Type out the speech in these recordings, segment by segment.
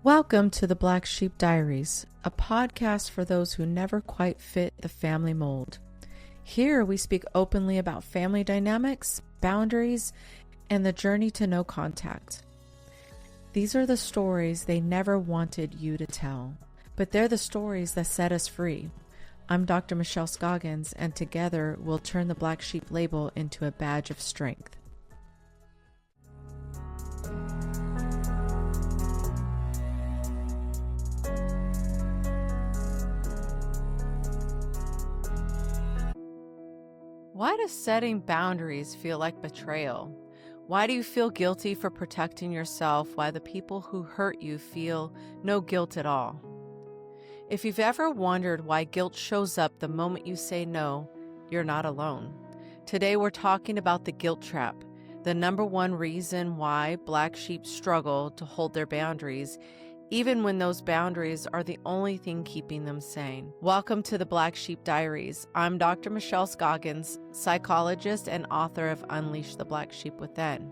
Welcome to the Black Sheep Diaries, a podcast for those who never quite fit the family mold. Here we speak openly about family dynamics, boundaries, and the journey to no contact. These are the stories they never wanted you to tell, but they're the stories that set us free. I'm Dr. Michelle Scoggins, and together we'll turn the Black Sheep label into a badge of strength. Why does setting boundaries feel like betrayal? Why do you feel guilty for protecting yourself while the people who hurt you feel no guilt at all? If you've ever wondered why guilt shows up the moment you say no, you're not alone. Today we're talking about the guilt trap, the number one reason why Black sheep struggle to hold their boundaries, even when those boundaries are the only thing keeping them sane. Welcome to the Black Sheep Diaries. I'm Dr. Michelle Scoggins, psychologist and author of Unleash the Black Sheep Within.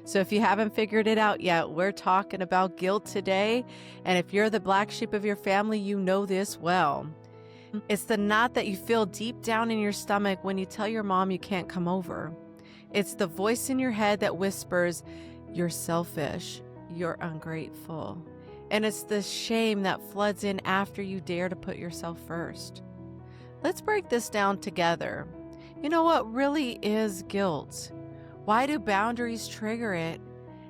So if you haven't figured it out yet, we're talking about guilt today. And if you're the black sheep of your family, you know this well. It's the knot that you feel deep down in your stomach when you tell your mom you can't come over. It's the voice in your head that whispers, "You're selfish, you're ungrateful." And it's the shame that floods in after you dare to put yourself first. Let's break this down together. You know what really is guilt? Why do boundaries trigger it?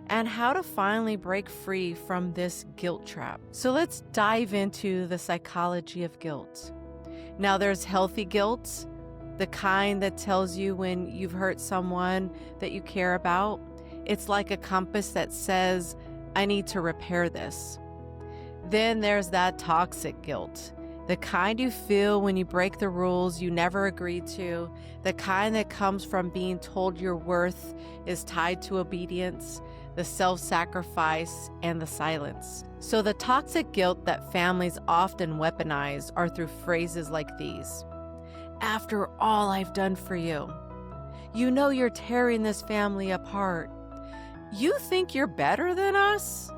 And how to finally break free from this guilt trap. So let's dive into the psychology of guilt. Now there's healthy guilt, the kind that tells you when you've hurt someone that you care about. It's like a compass that says, I need to repair this. Then there's that toxic guilt, the kind you feel when you break the rules you never agreed to, the kind that comes from being told your worth is tied to obedience, the self-sacrifice, and the silence. So the toxic guilt that families often weaponize are through phrases like these. After all I've done for you, you know you're tearing this family apart. You think you're better than us?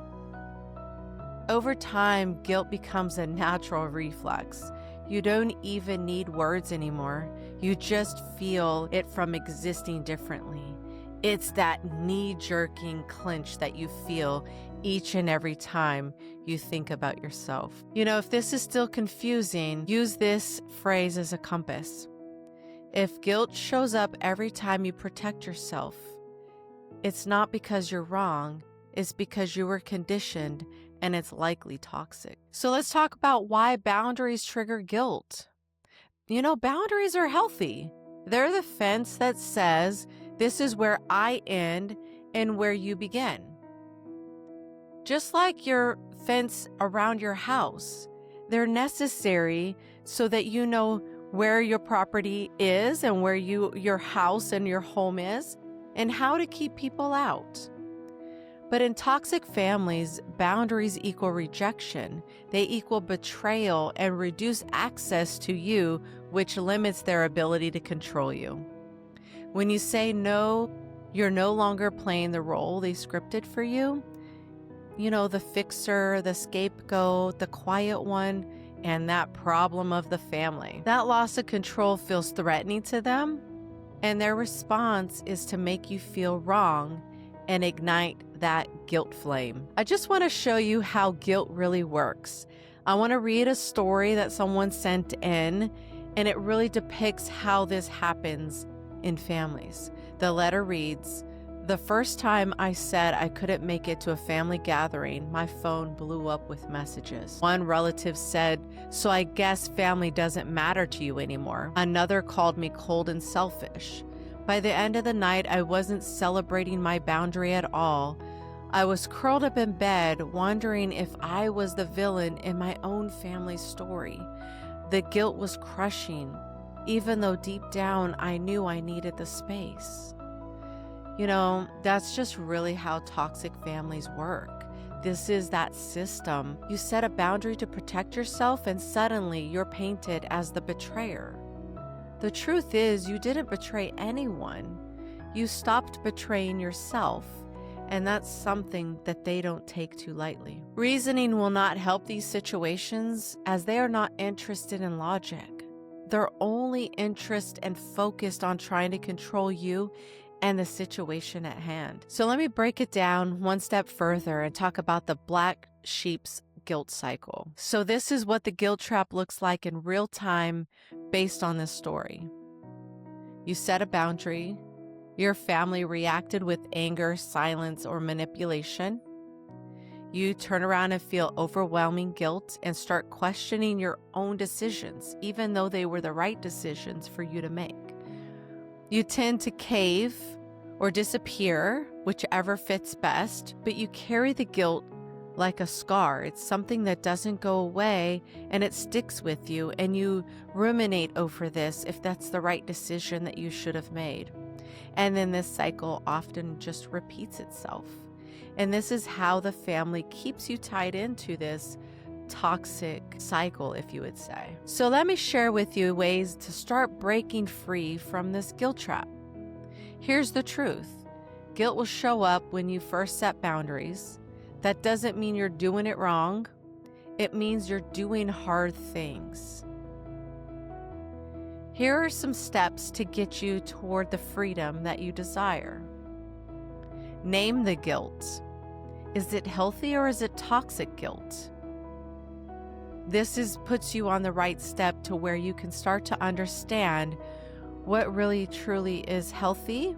Over time, guilt becomes a natural reflex. You don't even need words anymore. You just feel it from existing differently. It's that knee-jerking clinch that you feel each and every time you think about yourself. You know, if this is still confusing, use this phrase as a compass. If guilt shows up every time you protect yourself, it's not because you're wrong, it's because you were conditioned, and it's likely toxic. So let's talk about why boundaries trigger guilt. You know, boundaries are healthy. They're the fence that says, this is where I end and where you begin. Just like your fence around your house, they're necessary so that you know where your property is and where your house and your home is and how to keep people out. But in toxic families, boundaries equal rejection. They equal betrayal and reduce access to you, which limits their ability to control you. When you say no, you're no longer playing the role they scripted for you. You know, the fixer, the scapegoat, the quiet one, and that problem of the family. That loss of control feels threatening to them, and their response is to make you feel wrong and ignite that guilt flame. I just want to show you how guilt really works. I want to read a story that someone sent in, and it really depicts how this happens in families. The letter reads, "The first time I said I couldn't make it to a family gathering, my phone blew up with messages. One relative said, 'So I guess family doesn't matter to you anymore.' Another called me cold and selfish. By the end of the night, I wasn't celebrating my boundary at all. I was curled up in bed, wondering if I was the villain in my own family story. The guilt was crushing, even though deep down I knew I needed the space." You know, that's just really how toxic families work. This is that system. You set a boundary to protect yourself, and suddenly you're painted as the betrayer. The truth is, you didn't betray anyone. You stopped betraying yourself. And that's something that they don't take too lightly. Reasoning will not help these situations as they are not interested in logic. They're only interested and focused on trying to control you and the situation at hand. So let me break it down one step further and talk about the black sheep's guilt cycle. So this is what the guilt trap looks like in real time based on this story. You set a boundary. Your family reacted with anger, silence, or manipulation. You turn around and feel overwhelming guilt and start questioning your own decisions, even though they were the right decisions for you to make. You tend to cave or disappear, whichever fits best, but you carry the guilt like a scar. It's something that doesn't go away and it sticks with you, and you ruminate over this if that's the right decision that you should have made. And then this cycle often just repeats itself. And this is how the family keeps you tied into this toxic cycle, if you would say. So let me share with you ways to start breaking free from this guilt trap. Here's the truth. Guilt will show up when you first set boundaries. That doesn't mean you're doing it wrong. It means you're doing hard things. Here are some steps to get you toward the freedom that you desire. Name the guilt. Is it healthy or is it toxic guilt? This puts you on the right step to where you can start to understand what really truly is healthy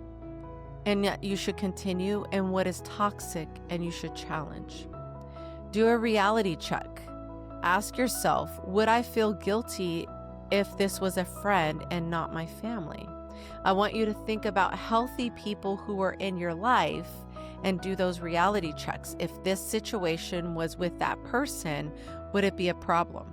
and yet you should continue, and what is toxic and you should challenge. Do a reality check. Ask yourself, would I feel guilty if this was a friend and not my family? I want you to think about healthy people who are in your life and do those reality checks. If this situation was with that person, would it be a problem?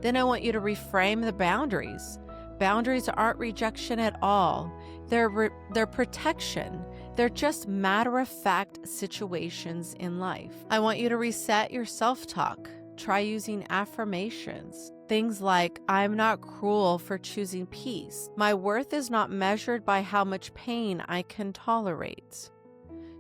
Then I want you to reframe the boundaries. Boundaries aren't rejection at all. They're protection. They're just matter-of-fact situations in life. I want you to reset your self-talk. Try using affirmations. Things like, I'm not cruel for choosing peace. My worth is not measured by how much pain I can tolerate.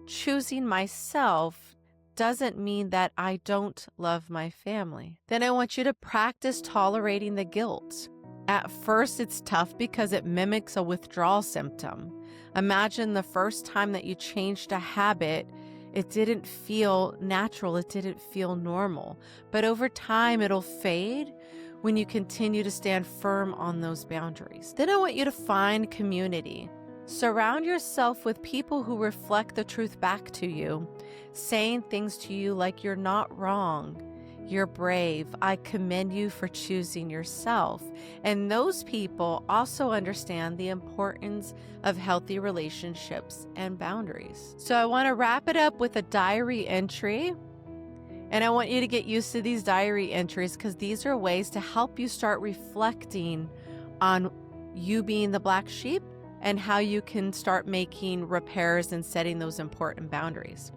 Choosing myself doesn't mean that I don't love my family. Then I want you to practice tolerating the guilt. At first, it's tough because it mimics a withdrawal symptom. Imagine the first time that you changed a habit, it didn't feel natural, it didn't feel normal. But over time, it'll fade when you continue to stand firm on those boundaries. Then I want you to find community. Surround yourself with people who reflect the truth back to you, saying things to you like you're not wrong. You're brave. I commend you for choosing yourself. And those people also understand the importance of healthy relationships and boundaries. So I want to wrap it up with a diary entry. And I want you to get used to these diary entries because these are ways to help you start reflecting on you being the black sheep and how you can start making repairs and setting those important boundaries.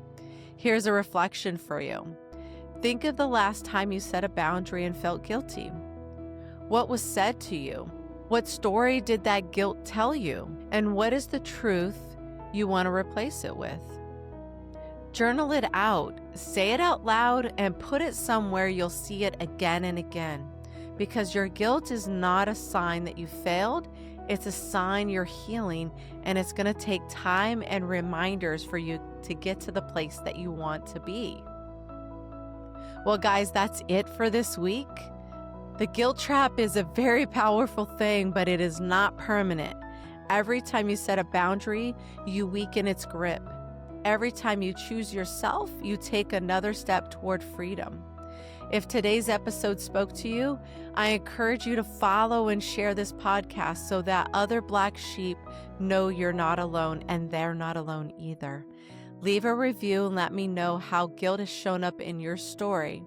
Here's a reflection for you. Think of the last time you set a boundary and felt guilty. What was said to you? What story did that guilt tell you? And what is the truth you want to replace it with? Journal it out, say it out loud, and put it somewhere you'll see it again and again. Because your guilt is not a sign that you failed, it's a sign you're healing, and it's going to take time and reminders for you to get to the place that you want to be. Well, guys, that's it for this week. The guilt trap is a very powerful thing, but it is not permanent. Every time you set a boundary, you weaken its grip. Every time you choose yourself, you take another step toward freedom. If today's episode spoke to you, I encourage you to follow and share this podcast so that other black sheep know you're not alone and they're not alone either. Leave a review and let me know how guilt has shown up in your story.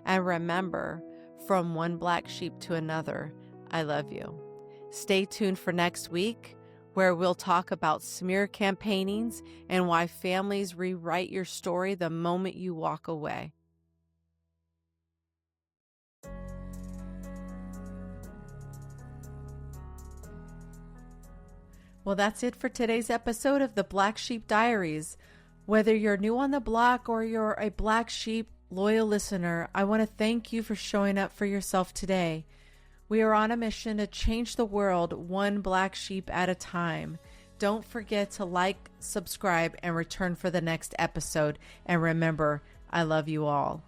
And remember, from one black sheep to another, I love you. Stay tuned for next week, where we'll talk about smear campaignings and why families rewrite your story the moment you walk away. Well, that's it for today's episode of the Black Sheep Diaries. Whether you're new on the block or you're a Black Sheep loyal listener, I want to thank you for showing up for yourself today. We are on a mission to change the world one Black Sheep at a time. Don't forget to like, subscribe, and return for the next episode. And remember, I love you all.